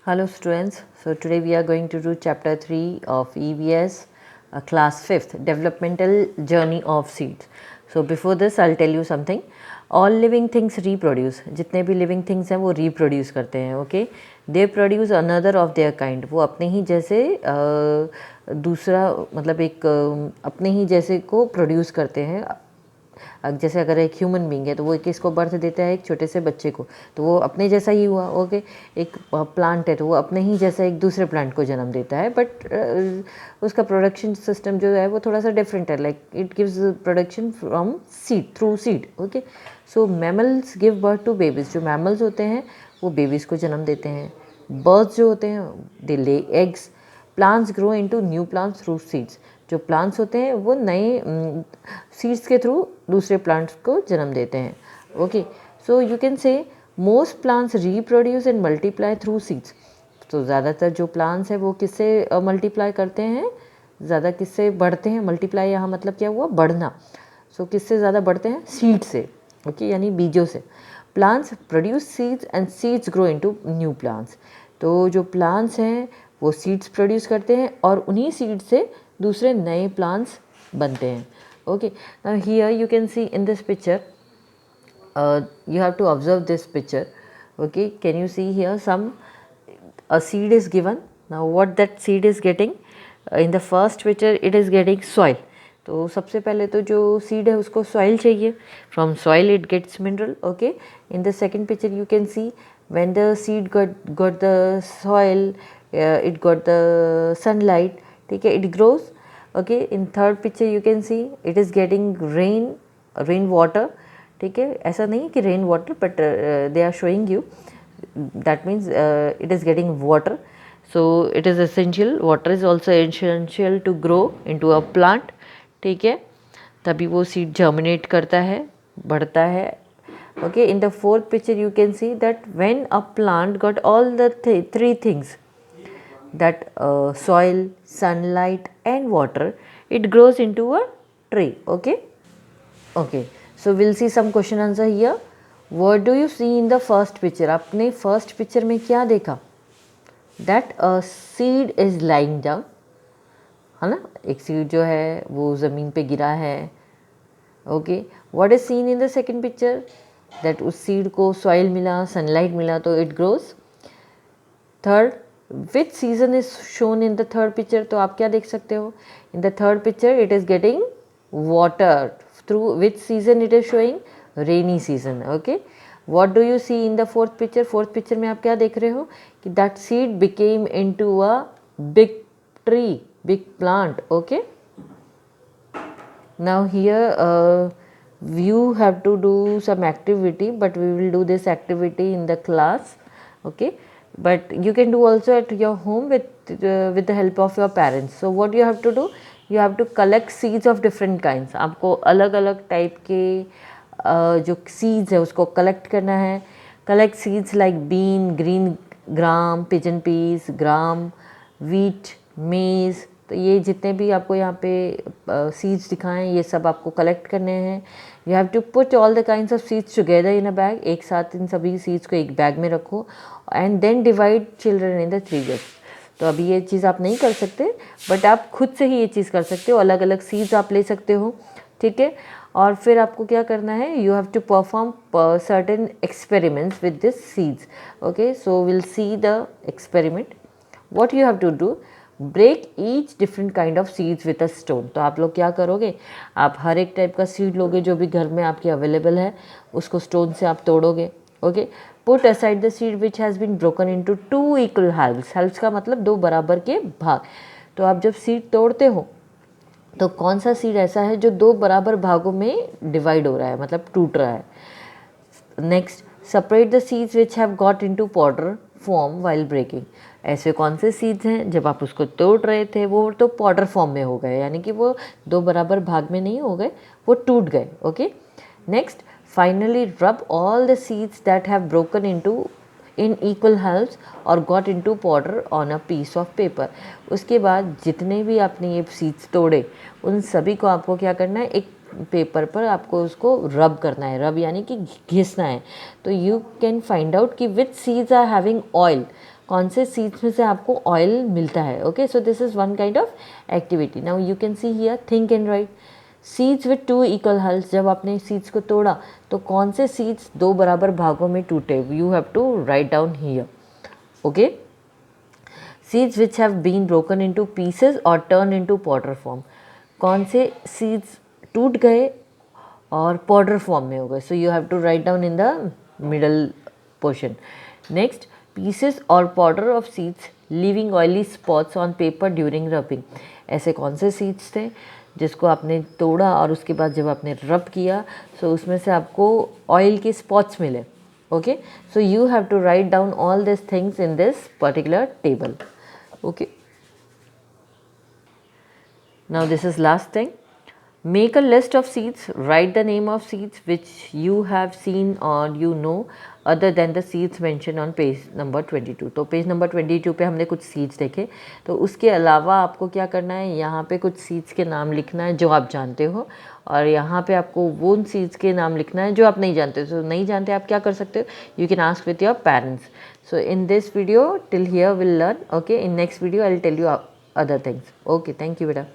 Hello students, so today we are going to do chapter 3 of EVS class 5th developmental journey of seeds. So before this I'll tell you something. All living things reproduce. जितने भी living things हैं वो reproduce करते हैं. Okay, they produce another of their kind. वो अपने ही जैसे दूसरा मतलब एक अपने ही जैसे को produce करते हैं. जैसे अगर एक ह्यूमन बींग है तो वो किसको बर्थ देता है, एक छोटे से बच्चे को, तो वो अपने जैसा ही हुआ. ओके, एक प्लांट है तो वो अपने ही जैसा एक दूसरे प्लांट को जन्म देता है, बट उसका प्रोडक्शन सिस्टम जो है वो थोड़ा सा डिफरेंट है. Like it gives production from seed, through seed. Okay, so mammals give birth to babies. जो मैमल्स होते हैं वो बेबीज़ को जन्म देते हैं. बर्ड्स जो होते हैं they lay eggs. Plants grow into new plants through seeds. जो प्लांट्स होते हैं वो नए सीड्स के थ्रू दूसरे प्लांट्स को जन्म देते हैं. Okay, so you can say most plants reproduce and multiply through seeds. तो ज़्यादातर जो प्लांट्स हैं वो किससे मल्टीप्लाई करते हैं, ज़्यादा किससे बढ़ते हैं. मल्टीप्लाई यहाँ मतलब क्या हुआ, बढ़ना. सो किससे ज़्यादा बढ़ते हैं, सीड से. ओके, यानी बीजों से. Plants produce seeds and seeds grow into new plants. तो जो प्लांट्स हैं वो सीड्स प्रोड्यूस करते हैं और उन्हीं सीड से दूसरे नए प्लांट्स बनते हैं. Okay, now here you can C in this picture, you have to observe this picture. Okay, can you see here some a seed is given. Now what that seed is getting, in the first picture it is getting soil. तो सबसे पहले तो जो seed है उसको soil चाहिए. From soil it gets mineral. Okay, in the second picture you can see when the seed got the soil, it got the sunlight. ठीक है, it grows. Okay, in third picture you can see it is getting rain water. ठीक है, ऐसा नहीं कि rain water, but they are showing you that means it is getting water. So it is essential. Water is also essential to grow into a plant. ठीक है, तभी वो seed germinate करता है, बढ़ता है. Okay, in the fourth picture you can see that when a plant got all the three things, that soil, sunlight and water, it grows into a tree. Okay, so we'll see some question answer here. What do you see in the first picture? आपने first picture में क्या देखा? That a seed is lying down, है ना. एक seed जो है वो ज़मीन पे गिरा है. Okay, what is seen in the second picture? That उस सीड को soil मिला, sunlight मिला तो it grows. Third, which season is shown in the third picture? तो आप क्या देख सकते हो, in the third picture it is getting water. Through which season it is showing? Rainy season. Okay, what do you see in the fourth picture? fourth picture में आप क्या देख रहे हो कि that seed became into a big tree, big plant. Okay, now here you have to do some activity, but we will do this activity in the class. Okay, but you can do also at your home with the help of your parents. So what you have to do, you have to collect seeds of different kinds. आपको अलग अलग type के जो seeds है उसको collect करना है. Collect seeds like bean, green gram, pigeon peas, gram, wheat, maize. तो ये जितने भी आपको यहाँ पे सीड्स दिखाएं ये सब आपको कलेक्ट करने हैं. You have to put all the kinds of seeds together in a bag. एक साथ इन सभी सीड्स को एक बैग में रखो and then divide children in the 3 groups. तो अभी ये चीज़ आप नहीं कर सकते, बट आप खुद से ही ये चीज़ कर सकते हो. अलग अलग सीड्स आप ले सकते हो. ठीक है, और फिर आपको क्या करना है, you have to perform certain experiments with this seeds. Okay, so will see the experiment. What you have to do, break each different kind of seeds with a stone. तो आप लोग क्या करोगे, आप हर एक टाइप का सीड लोगे जो भी घर में आपके अवेलेबल है, उसको स्टोन से आप तोड़ोगे. Okay, put aside the seed which has been broken into 2 equal halves. Halves का मतलब 2 बराबर के भाग. तो आप जब सीड तोड़ते हो तो कौन सा सीड ऐसा है जो 2 बराबर भागों में डिवाइड हो रहा है, मतलब टूट रहा है. Next, separate the seeds which have got into powder form while breaking. ऐसे कौन से सीड्स हैं जब आप उसको तोड़ रहे थे वो तो पाउडर फॉर्म में हो गए, यानी कि वो 2 बराबर भाग में नहीं हो गए, वो टूट गए. Okay, next, finally rub all the seeds that have broken into in equal halves और got into powder on a piece of paper. उसके बाद जितने भी आपने ये सीड्स तोड़े उन सभी को आपको क्या करना है, एक पेपर पर आपको उसको रब करना है. रब यानी कि घिसना है. तो यू कैन फाइंड आउट कि which seeds are having oil. कौन से सीड्स में से आपको ऑयल मिलता है. Okay, so this is one kind of activity. Now you can see here think and write. Seeds with 2 equal halves, जब आपने सीड्स को तोड़ा तो कौन से सीड्स 2 बराबर भागों में टूटे. You have to write down here. Okay, seeds which have been broken into pieces और टर्न इनटू पाउडर फॉर्म. कौन से सीड्स टूट गए और पाउडर फॉर्म में हो गए. So you have to write down in the middle portion. Next, pieces और powder of seeds leaving oily spots on paper during rubbing. ऐसे कौन से सीड्स थे जिसको आपने तोड़ा और उसके बाद जब आपने रब किया सो उसमें से आपको ऑयल के स्पॉट्स मिले. Okay, so you have to write down all this things in this particular table. Okay, now this is last thing. Make a list of seeds. Write the name of seeds which you have seen or you know other than the seeds mentioned on page number 22. तो page number 22 पे हमने कुछ seeds देखे. तो उसके अलावा आपको क्या करना है, यहाँ पे कुछ सीड्स के नाम लिखना है जो आप जानते हो और यहाँ पे आपको वो सीड्स के नाम लिखना है जो आप नहीं जानते. तो नहीं जानते आप क्या कर सकते हो, you can ask with your parents. So in this video till here will learn. Okay, in next video I will tell you other things. Okay, thank you, beta.